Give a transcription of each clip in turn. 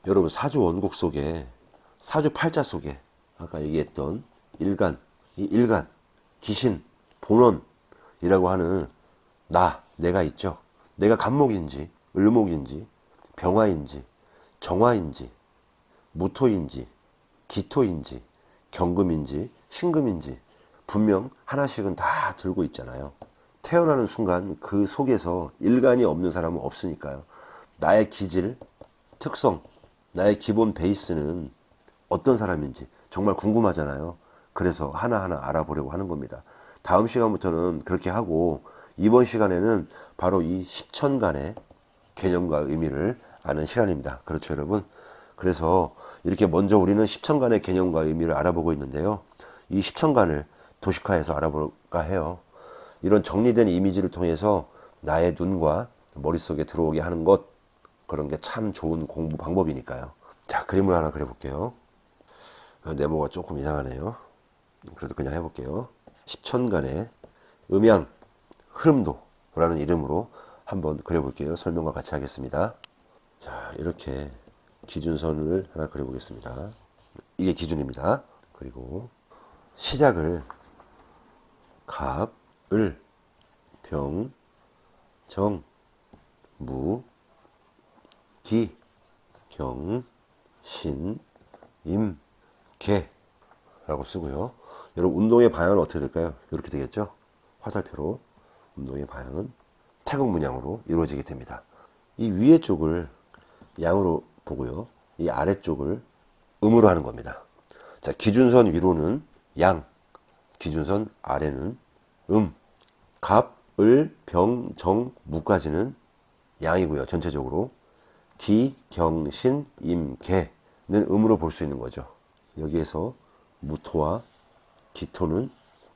여러분 사주 원국 속에 사주 팔자 속에 아까 얘기했던 일간, 이 일간, 귀신, 본원이라고 하는 내가 있죠. 내가 간목인지 을목인지 병화인지 정화인지 무토인지 기토인지 경금인지 신금인지 분명 하나씩은 다 들고 있잖아요. 태어나는 순간 그 속에서 일간이 없는 사람은 없으니까요. 나의 기질, 특성, 나의 기본 베이스는 어떤 사람인지 정말 궁금하잖아요. 그래서 하나하나 알아보려고 하는 겁니다. 다음 시간부터는 그렇게 하고 이번 시간에는 바로 이 십천간의 개념과 의미를 아는 시간입니다. 그렇죠, 여러분? 그래서 이렇게 먼저 우리는 십천간의 개념과 의미를 알아보고 있는데요. 이 십천간을 도식화해서 알아볼까 해요. 이런 정리된 이미지를 통해서 나의 눈과 머릿속에 들어오게 하는 것, 그런 게 참 좋은 공부 방법이니까요. 자, 그림을 하나 그려볼게요. 네모가 조금 이상하네요. 그래도 그냥 해볼게요. 십천간의 음양, 흐름도라는 이름으로 한번 그려볼게요. 설명과 같이 하겠습니다. 자, 이렇게 기준선을 하나 그려보겠습니다. 이게 기준입니다. 그리고 시작을 갑, 을, 병, 정, 무, 기, 경, 신, 임, 개 라고 쓰고요. 여러분 운동의 방향은 어떻게 될까요? 이렇게 되겠죠? 화살표로 운동의 방향은 태극문양으로 이루어지게 됩니다. 이 위에 쪽을 양으로 보고요. 이 아래쪽을 음으로 하는 겁니다. 자, 기준선 위로는 양, 기준선 아래는 갑, 을, 병, 정, 무까지는 양이고요. 전체적으로 기, 경, 신, 임, 개는 음으로 볼 수 있는 거죠. 여기에서 무토와 기토는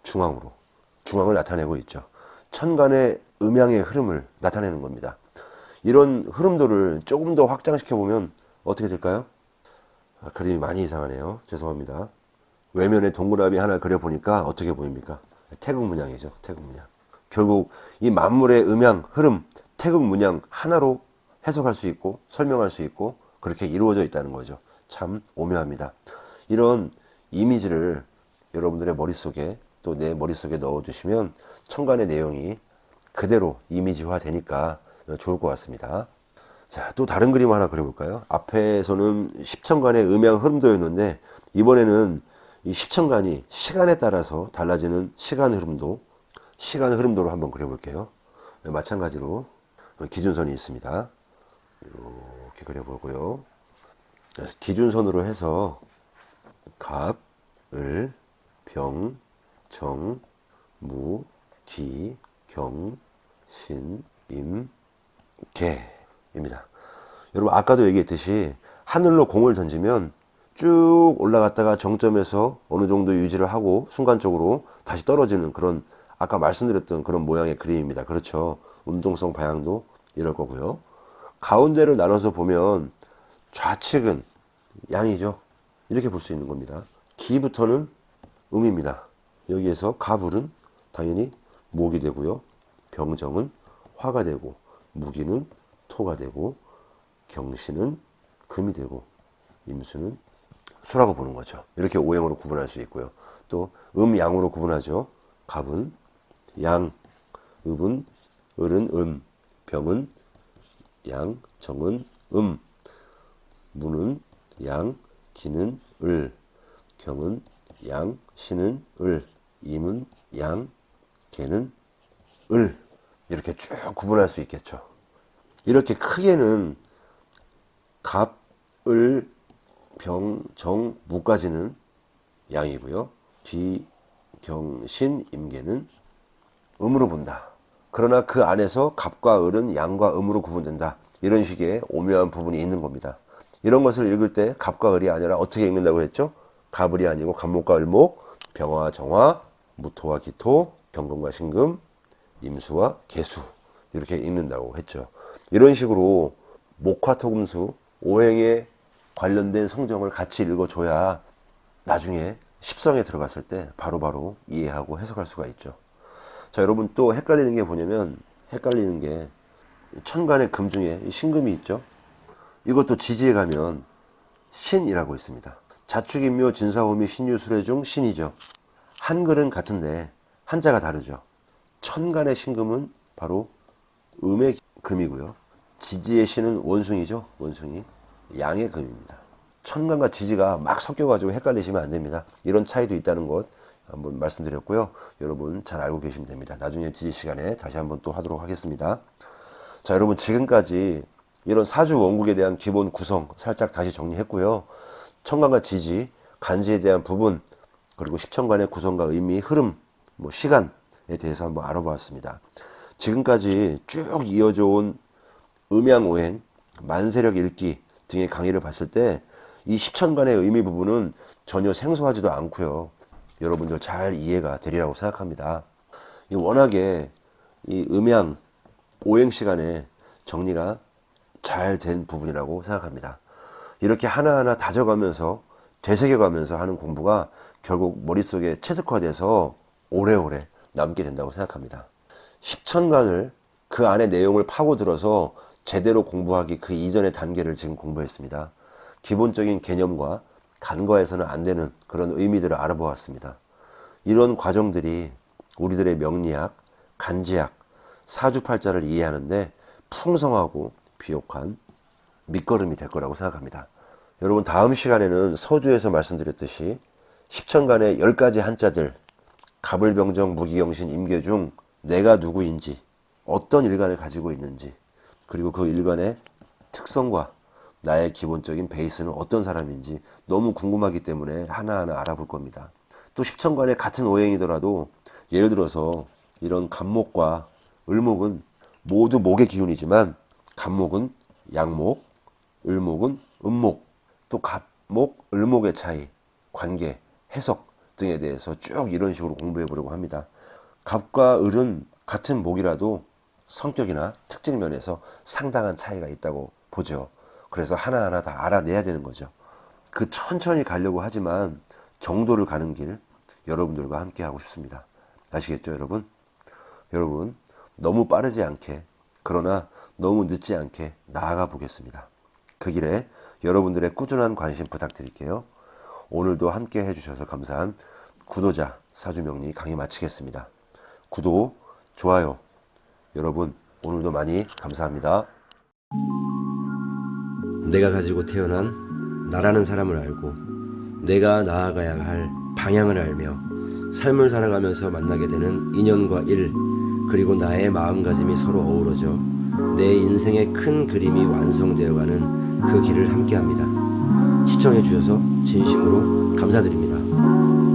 중앙을 나타내고 있죠. 천간의 음양의 흐름을 나타내는 겁니다. 이런 흐름도를 조금 더 확장시켜 보면 어떻게 될까요? 그림이 많이 이상하네요. 죄송합니다. 외면에 동그라미 하나 그려보니까 어떻게 보입니까? 태극문양이죠. 태극문양. 결국 이 만물의 음양, 흐름, 태극문양 하나로 해석할 수 있고 설명할 수 있고 그렇게 이루어져 있다는 거죠. 참 오묘합니다. 이런 이미지를 여러분들의 머릿속에 또 내 머릿속에 넣어주시면 천간의 내용이 그대로 이미지화 되니까 좋을 것 같습니다. 자, 또 다른 그림 하나 그려볼까요? 앞에서는 십천간의 음양 흐름도였는데 이번에는 이 십천간이 시간에 따라서 달라지는 시간 흐름도로 한번 그려볼게요. 마찬가지로 기준선이 있습니다. 이렇게 그려보고요. 기준선으로 해서 갑, 을, 병, 정, 무, 기, 경, 신, 임, 개입니다. 여러분 아까도 얘기했듯이 하늘로 공을 던지면 쭉 올라갔다가 정점에서 어느 정도 유지를 하고 순간적으로 다시 떨어지는 그런 아까 말씀드렸던 그런 모양의 그림입니다. 그렇죠. 운동성 방향도 이럴 거고요. 가운데를 나눠서 보면 좌측은 양이죠. 이렇게 볼 수 있는 겁니다. 기부터는 음입니다. 여기에서 갑을은 당연히 목이 되고요. 병정은 화가 되고 무기는 토가 되고 경신은 금이 되고 임수는 수라고 보는 거죠. 이렇게 오행으로 구분할 수 있고요. 또 양으로 구분하죠. 갑은 양, 을은 병은 양, 정은 무는 양, 기는 을, 경은 양, 신은 을, 임은 양, 개는 을. 이렇게 쭉 구분할 수 있겠죠. 이렇게 크게는 갑, 을, 병, 정, 무까지는 양이고요. 기, 경, 신, 임계는 음으로 본다. 그러나 그 안에서 갑과 을은 양과 음으로 구분된다. 이런 식의 오묘한 부분이 있는 겁니다. 이런 것을 읽을 때 갑과 을이 아니라 어떻게 읽는다고 했죠? 갑을이 아니고 갑목과 을목, 병화와 정화, 무토와 기토, 경금과 신금, 임수와 개수 이렇게 읽는다고 했죠. 이런 식으로 목화토금수 오행에 관련된 성정을 같이 읽어줘야 나중에 십성에 들어갔을 때 바로바로 이해하고 해석할 수가 있죠. 자, 여러분 또 헷갈리는 게 뭐냐면 헷갈리는 게 천간의 금 중에 신금이 있죠. 이것도 지지에 가면 신이라고 있습니다. 자축인묘 진사오미 신유술회 중 신이죠. 한글은 같은데 한자가 다르죠. 천간의 신금은 바로 음의 금이고요. 지지의 신은 원숭이죠. 원숭이. 양의 금입니다. 천간과 지지가 막 섞여가지고 헷갈리시면 안 됩니다. 이런 차이도 있다는 것 한번 말씀드렸고요. 여러분 잘 알고 계시면 됩니다. 나중에 지지 시간에 다시 한번 또 하도록 하겠습니다. 자, 여러분 지금까지 이런 사주 원국에 대한 기본 구성 살짝 다시 정리했고요. 천간과 지지, 간지에 대한 부분, 그리고 십천간의 구성과 의미, 흐름, 시간에 대해서 한번 알아보았습니다. 지금까지 쭉 이어져 온 음양오행, 만세력 읽기 등의 강의를 봤을 때 이 십천간의 의미 부분은 전혀 생소하지도 않고요. 여러분들 잘 이해가 되리라고 생각합니다. 워낙에 이 음양, 오행 시간에 정리가 잘 된 부분이라고 생각합니다. 이렇게 하나하나 다져가면서 되새겨가면서 하는 공부가 결국 머릿속에 체득화돼서 오래오래 남게 된다고 생각합니다. 십천간을 그 안에 내용을 파고들어서 제대로 공부하기 그 이전의 단계를 지금 공부했습니다. 기본적인 개념과 간과해서는 안 되는 그런 의미들을 알아보았습니다. 이런 과정들이 우리들의 명리학, 간지학, 사주팔자를 이해하는데 풍성하고 비옥한 밑거름이 될 거라고 생각합니다. 여러분 다음 시간에는 서두에서 말씀드렸듯이 십천간의 10가지 한자들, 갑을병정, 무기경신, 임계 중 내가 누구인지, 어떤 일간을 가지고 있는지, 그리고 그 일간의 특성과 나의 기본적인 베이스는 어떤 사람인지 너무 궁금하기 때문에 하나하나 알아볼 겁니다. 또 십천간에 같은 오행이더라도 예를 들어서 이런 간목과 을목은 모두 목의 기운이지만 간목은 양목, 을목은 음목, 또 갑목, 을목의 차이, 관계, 해석 등에 대해서 쭉 이런 식으로 공부해 보려고 합니다. 갑과 을은 같은 목이라도 성격이나 특징 면에서 상당한 차이가 있다고 보죠. 그래서 하나하나 다 알아내야 되는 거죠. 그 천천히 가려고 하지만 정도를 가는 길 여러분들과 함께 하고 싶습니다. 아시겠죠, 여러분? 여러분 너무 빠르지 않게, 그러나 너무 늦지 않게 나아가 보겠습니다. 그 길에 여러분들의 꾸준한 관심 부탁드릴게요. 오늘도 함께 해주셔서 감사한 구도자 사주명리 강의 마치겠습니다. 구독, 좋아요 여러분 오늘도 많이 감사합니다. 내가 가지고 태어난 나라는 사람을 알고 내가 나아가야 할 방향을 알며 삶을 살아가면서 만나게 되는 인연과 일, 그리고 나의 마음가짐이 서로 어우러져 내 인생의 큰 그림이 완성되어가는 그 길을 함께합니다. 시청해 주셔서 진심으로 감사드립니다.